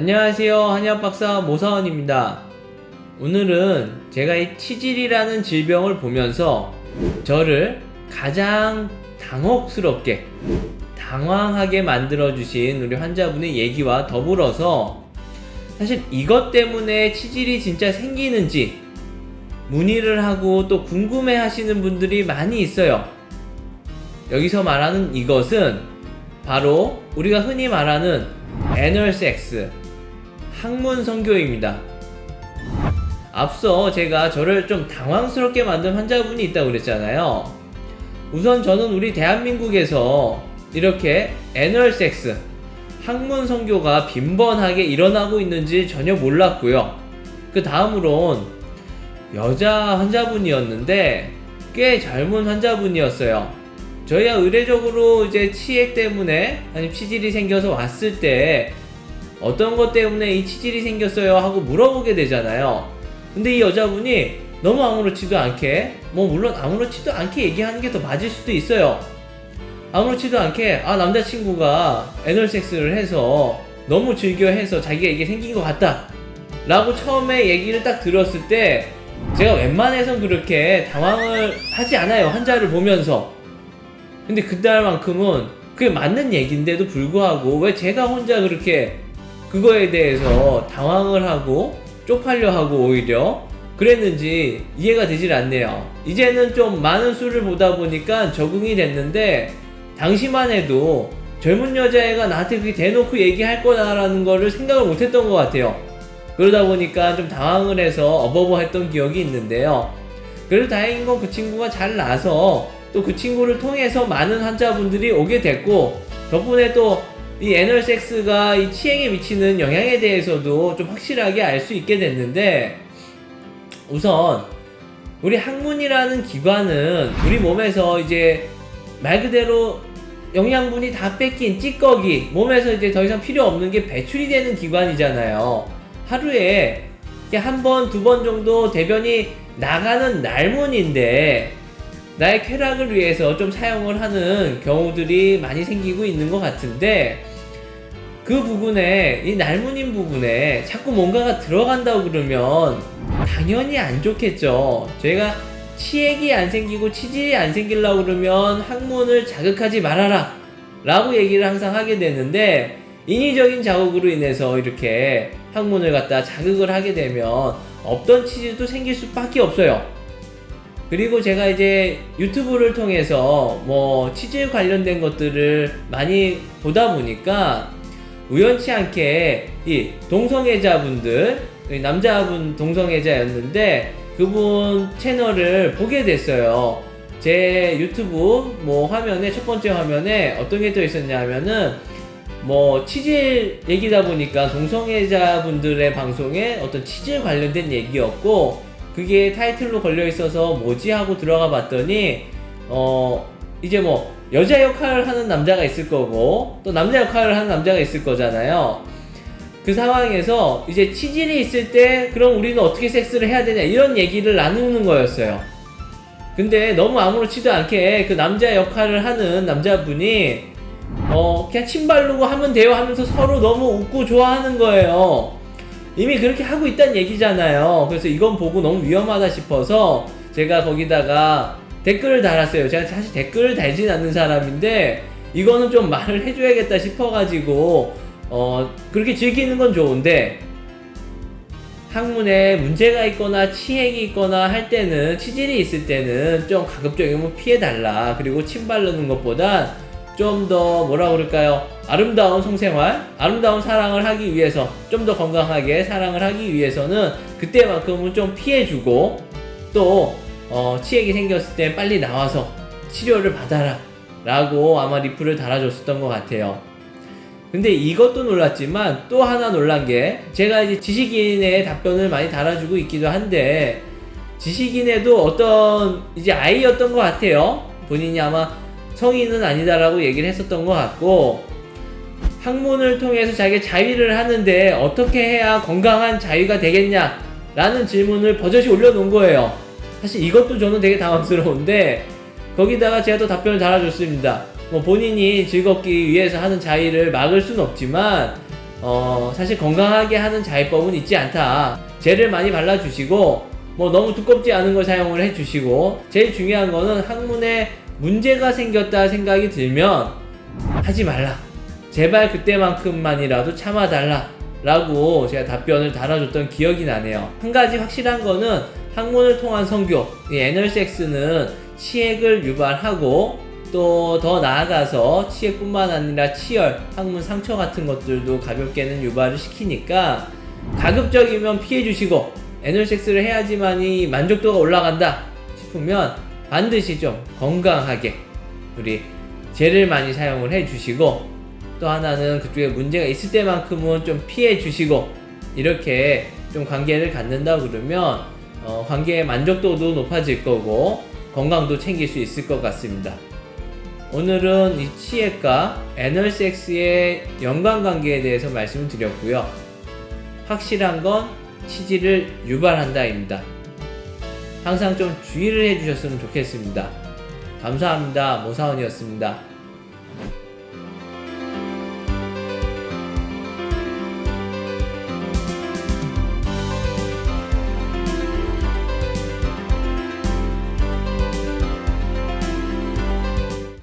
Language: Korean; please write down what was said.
안녕하세요. 한의학박사 모사원입니다. 오늘은 제가 이 치질이라는 질병을 보면서 저를 가장 당혹스럽게 당황하게 만들어주신 우리 환자분의 얘기와 더불어서 사실 이것 때문에 치질이 진짜 생기는지 문의를 하고 또 궁금해 하시는 분들이 많이 있어요. 여기서 말하는 이것은 바로 우리가 흔히 말하는 애널섹스, 항문성교입니다. 앞서 제가 저를 좀 당황스럽게 만든 환자분이 있다고 그랬잖아요. 우선 저는 우리 대한민국에서 이렇게 애널섹스, 항문성교가 빈번하게 일어나고 있는지 전혀 몰랐고요. 그 다음으론 여자 환자분이었는데 꽤 젊은 환자분이었어요. 저희가 의례적으로 이제 치액 때문에 아니면 치질이 생겨서 왔을 때 어떤 것 때문에 이 치질이 생겼어요 하고 물어보게 되잖아요. 근데 이 여자분이 너무 아무렇지도 않게, 물론 아무렇지도 않게 얘기하는 게 더 맞을 수도 있어요. 아무렇지도 않게 남자친구가 애널섹스를 해서 너무 즐겨해서 자기가 이게 생긴 것 같다 라고 처음에 얘기를 딱 들었을 때 제가 웬만해선 그렇게 당황을 하지 않아요, 환자를 보면서. 근데 그날만큼은 그게 맞는 얘기인데도 불구하고 왜 제가 혼자 그렇게 그거에 대해서 당황을 하고 쪽팔려 하고 오히려 그랬는지 이해가 되질 않네요. 이제는 좀 많은 수를 보다 보니까 적응이 됐는데 당시만 해도 젊은 여자애가 나한테 그렇게 대놓고 얘기할 거다라는 거를 생각을 못했던 것 같아요. 그러다 보니까 좀 당황을 해서 어버버했던 기억이 있는데요. 그래도 다행인 건 그 친구가 잘 나서 또 그 친구를 통해서 많은 환자분들이 오게 됐고, 덕분에 또 이 애널섹스가 이 치행에 미치는 영향에 대해서도 좀 확실하게 알 수 있게 됐는데, 우선 우리 항문이라는 기관은 우리 몸에서 이제 말 그대로 영양분이 다 뺏긴 찌꺼기, 몸에서 이제 더 이상 필요 없는 게 배출이 되는 기관이잖아요. 하루에 한 번, 두 번 정도 대변이 나가는 날문인데 나의 쾌락을 위해서 좀 사용을 하는 경우들이 많이 생기고 있는 것 같은데, 그 부분에, 이 날문인 부분에 자꾸 뭔가가 들어간다고 그러면 당연히 안 좋겠죠. 저희가 치액이 안 생기고 치질이 안 생기려고 그러면 항문을 자극하지 말아라 라고 얘기를 항상 하게 되는데, 인위적인 자극으로 인해서 이렇게 항문을 갖다 자극을 하게 되면 없던 치질도 생길 수밖에 없어요. 그리고 제가 이제 유튜브를 통해서 치질 관련된 것들을 많이 보다 보니까 우연치 않게 이 동성애자분들, 남자분 동성애자였는데 그분 채널을 보게 됐어요. 제 유튜브 화면에, 첫 번째 화면에 어떤 게 또 있었냐면은 치질 얘기다 보니까 동성애자분들의 방송에 어떤 치질 관련된 얘기였고, 그게 타이틀로 걸려 있어서 뭐지 하고 들어가 봤더니 이제 여자 역할을 하는 남자가 있을 거고 또 남자 역할을 하는 남자가 있을 거잖아요. 그 상황에서 이제 치질이 있을 때 그럼 우리는 어떻게 섹스를 해야 되냐 이런 얘기를 나누는 거였어요. 근데 너무 아무렇지도 않게 그 남자 역할을 하는 남자분이 그냥 침 바르고 하면 돼요 하면서 서로 너무 웃고 좋아하는 거예요. 이미 그렇게 하고 있다는 얘기잖아요. 그래서 이건 보고 너무 위험하다 싶어서 제가 거기다가 댓글을 달았어요. 제가 사실 댓글을 달진 않는 사람인데 이거는 좀 말을 해줘야겠다 싶어가지고 그렇게 즐기는 건 좋은데 항문에 문제가 있거나 치액이 있거나 할 때는, 치질이 있을 때는 좀 가급적이면 피해달라. 그리고 침 바르는 것보다 좀 더 아름다운 성생활, 아름다운 사랑을 하기 위해서, 좀 더 건강하게 사랑을 하기 위해서는 그때만큼은 좀 피해주고, 또 치액이 생겼을 때 빨리 나와서 치료를 받아라 라고 아마 리플을 달아줬었던 것 같아요. 근데 이것도 놀랐지만 또 하나 놀란 게, 제가 이제 지식인의 답변을 많이 달아주고 있기도 한데, 지식인에도 어떤 이제 아이였던 것 같아요. 본인이 아마 성인은 아니다라고 얘기를 했었던 것 같고, 항문을 통해서 자기가 자위를 하는데 어떻게 해야 건강한 자위가 되겠냐 라는 질문을 버젓이 올려놓은 거예요. 사실 이것도 저는 되게 당황스러운데 거기다가 제가 또 답변을 달아줬습니다. 본인이 즐겁기 위해서 하는 자위를 막을 수는 없지만 사실 건강하게 하는 자위법은 있지 않다. 젤을 많이 발라주시고 뭐 너무 두껍지 않은 걸 사용을 해주시고, 제일 중요한 거는 항문에 문제가 생겼다 생각이 들면 하지 말라, 제발 그때만큼만이라도 참아달라 라고 제가 답변을 달아줬던 기억이 나네요. 한 가지 확실한 거는 항문을 통한 성교, 이 애널섹스는 치액을 유발하고 또 더 나아가서 치액뿐만 아니라 치열, 항문 상처 같은 것들도 가볍게는 유발을 시키니까 가급적이면 피해주시고, 애널섹스를 해야지만이 만족도가 올라간다 싶으면 반드시 좀 건강하게 우리 젤을 많이 사용을 해주시고, 또 하나는 그쪽에 문제가 있을 때만큼은 좀 피해주시고, 이렇게 좀 관계를 갖는다 그러면 관계의 만족도도 높아질 거고 건강도 챙길 수 있을 것 같습니다. 오늘은 이 치액과 애널섹스의 연관관계에 대해서 말씀을 드렸고요. 확실한 건 치질을 유발한다입니다. 항상 좀 주의를 해주셨으면 좋겠습니다. 감사합니다. 모사원이었습니다.